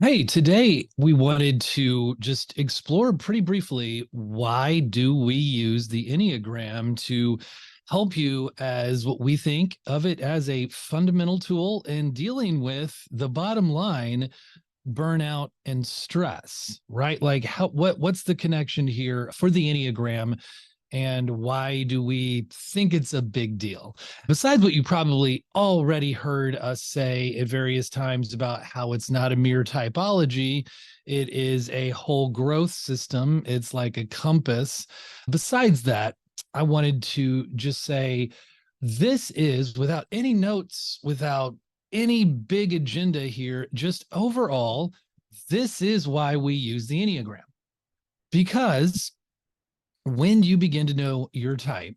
Hey, today we wanted to just explore pretty briefly why do we use the Enneagram to help you as what we think of it as a fundamental tool in dealing with the bottom line, burnout and stress, right? Like what's the connection here for the Enneagram and why do we think it's a big deal? Besides what you probably already heard us say at various times about how it's not a mere typology, it is a whole growth system. It's like a compass. Besides that, I wanted to just say this is without any notes, without any big agenda here, just overall, this is why we use the Enneagram. Because when you begin to know your type,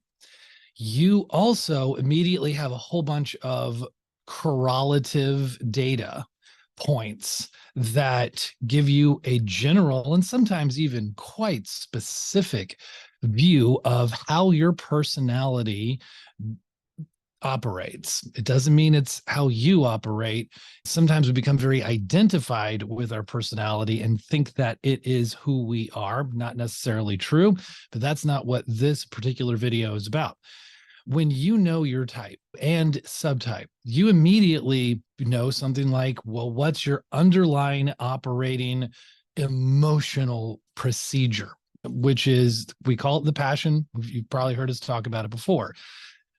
you also immediately have a whole bunch of correlative data points that give you a general and sometimes even quite specific view of how your personality operates. It doesn't mean it's how you operate. Sometimes we become very identified with our personality and think that it is who we are. Not necessarily true, but that's not what this particular video is about. When you know your type and subtype, you immediately know something like, well, what's your underlying operating emotional procedure, which is, we call it the passion. You've probably heard us talk about it before.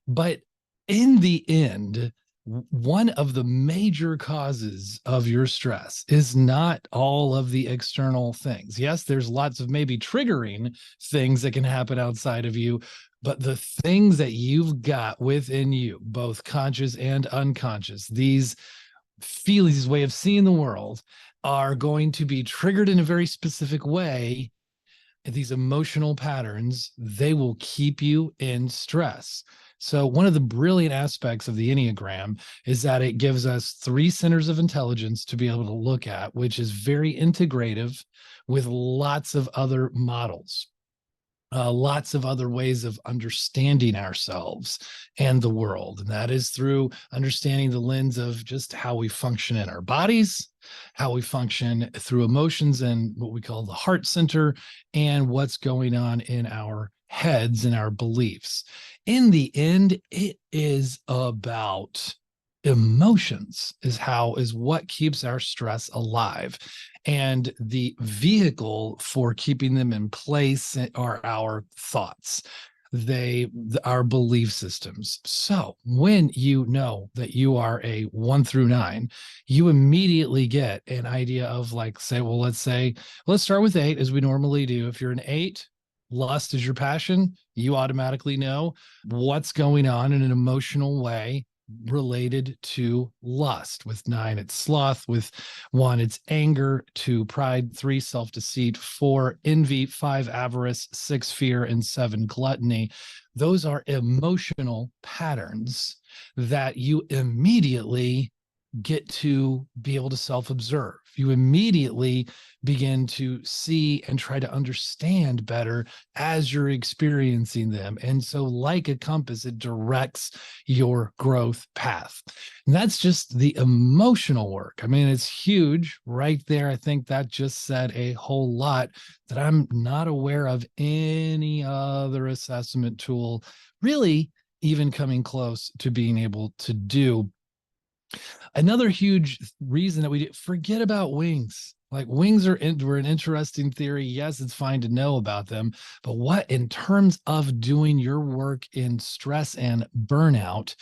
But in the end, one of the major causes of your stress is not all of the external things. Yes, there's lots of maybe triggering things that can happen outside of you, but the things that you've got within you, both conscious and unconscious, these feelings, this way of seeing the world, are going to be triggered in a very specific way. These emotional patterns, they will keep you in stress. So one of the brilliant aspects of the Enneagram is that it gives us three centers of intelligence to be able to look at, which is very integrative with lots of other models. Lots of other ways of understanding ourselves and the world. And that is through understanding the lens of just how we function in our bodies, how we function through emotions and what we call the heart center, and what's going on in our heads and our beliefs. In the end, it is about emotions is what keeps our stress alive, and the vehicle for keeping them in place are our thoughts, our belief systems. So when you know that you are a 1 through 9, you immediately get an idea of, like, say, well, let's start with 8 as we normally do. If you're an 8, lust is your passion, you automatically know what's going on in an emotional way related to lust. With 9, it's sloth. With 1, it's anger. 2, pride. 3, self-deceit. 4, envy. 5, avarice. 6, fear. And 7, gluttony. Those are emotional patterns that you immediately get to be able to self-observe. You immediately begin to see and try to understand better as you're experiencing them. And so, like a compass, it directs your growth path. And that's just the emotional work. I mean, it's huge right there. I think that just said a whole lot that I'm not aware of any other assessment tool really even coming close to being able to do. Another huge reason that we forget about wings. Like, wings were an interesting theory. Yes, it's fine to know about them, but what in terms of doing your work in stress and burnout,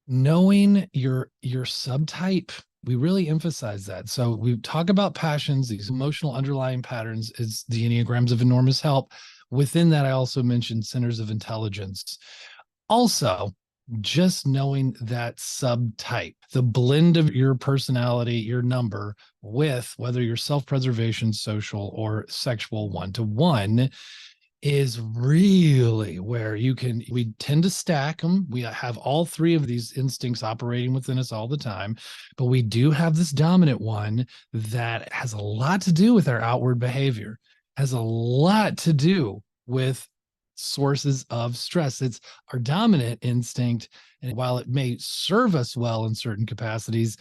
knowing your subtype, we really emphasize that. So we talk about passions, these emotional underlying patterns, is the Enneagrams of enormous help. Within that, I also mentioned centers of intelligence. Also, just knowing that subtype, the blend of your personality, your number, with whether you're self-preservation, social, or sexual 1-to-1, is really where we tend to stack them. We have all three of these instincts operating within us all the time, but we do have this dominant one that has a lot to do with our outward behavior, has a lot to do with sources of stress. It's our dominant instinct. And while it may serve us well in certain capacities,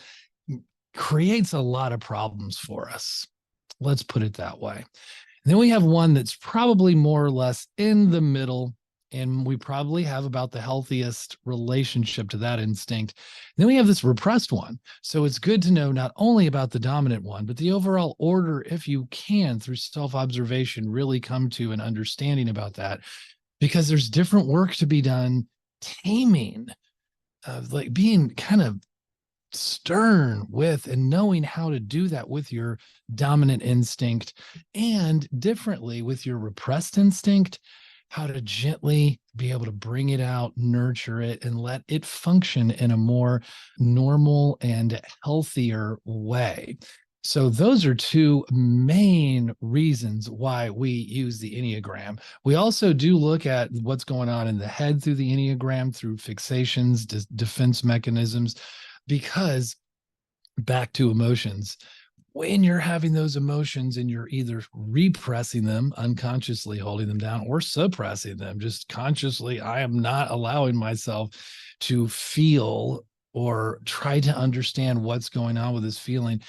creates a lot of problems for us. Let's put it that way. And then we have one that's probably more or less in the middle, and we probably have about the healthiest relationship to that instinct. And then we have this repressed one. So it's good to know not only about the dominant one, but the overall order, if you can, through self-observation, really come to an understanding about that, because there's different work to be done taming, like being kind of stern with and knowing how to do that with your dominant instinct, and differently with your repressed instinct, how to gently be able to bring it out, nurture it, and let it function in a more normal and healthier way. So those are two main reasons why we use the Enneagram. We also do look at what's going on in the head through the Enneagram, through fixations, defense mechanisms, because back to emotions, when you're having those emotions and you're either repressing them, unconsciously holding them down, or suppressing them, just consciously, I am not allowing myself to feel or try to understand what's going on with this feeling.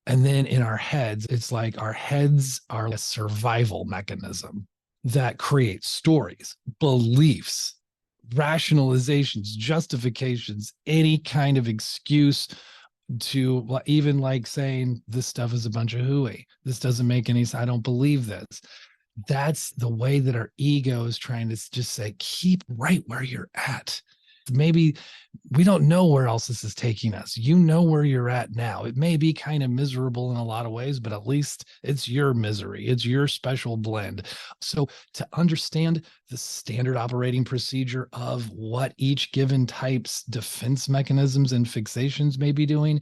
And then in our heads, it's like our heads are a survival mechanism that creates stories, beliefs, rationalizations, justifications, any kind of excuse, to even like saying this stuff is a bunch of hooey. This doesn't make any sense. I don't believe this. That's the way that our ego is trying to just say, keep right where you're at. Maybe we don't know where else this is taking us. You know where you're at now. It may be kind of miserable in a lot of ways, but at least it's your misery. It's your special blend. So to understand the standard operating procedure of what each given type's defense mechanisms and fixations may be doing,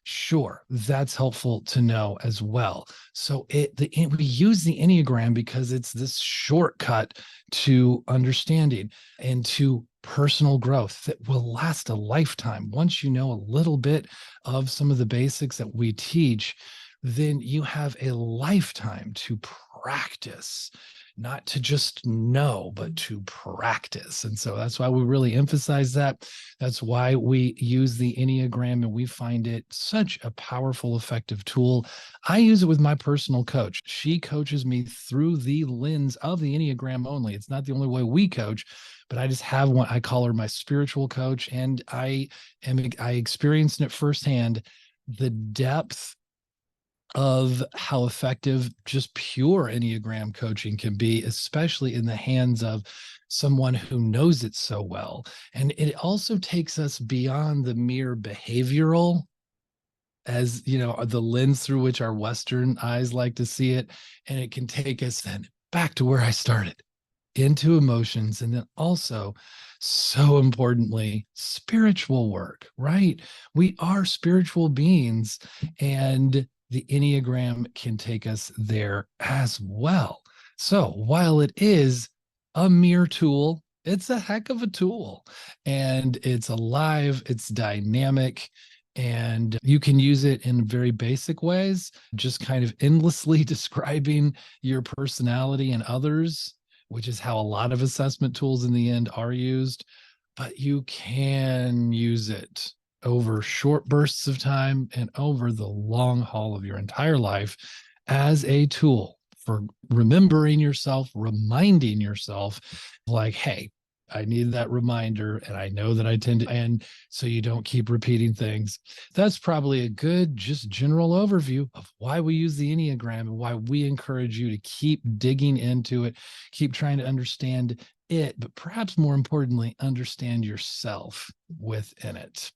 sure, that's helpful to know as well. So we use the Enneagram because it's this shortcut to understanding and to personal growth that will last a lifetime. Once you know a little bit of some of the basics that we teach, then you have a lifetime to practice, not to just know, but to practice. And so that's why we really emphasize that. That's why we use the Enneagram, and we find it such a powerful, effective tool. I use it with my personal coach. She coaches me through the lens of the Enneagram only. It's not the only way we coach, but I just have one. I call her my spiritual coach, and I experienced it firsthand, the depth of how effective just pure Enneagram coaching can be, especially in the hands of someone who knows it so well. And it also takes us beyond the mere behavioral, as you know, the lens through which our Western eyes like to see it. And it can take us then back to where I started, into emotions, and then also, so importantly, spiritual work, right? We are spiritual beings, and the Enneagram can take us there as well. So while it is a mere tool, it's a heck of a tool, and it's alive, it's dynamic, and you can use it in very basic ways, just kind of endlessly describing your personality and others, which is how a lot of assessment tools in the end are used. But you can use it over short bursts of time and over the long haul of your entire life as a tool for remembering yourself, reminding yourself, like, hey, I need that reminder, and I know that I tend to, and so you don't keep repeating things. That's probably a good, just general overview of why we use the Enneagram and why we encourage you to keep digging into it, keep trying to understand it, but perhaps more importantly, understand yourself within it.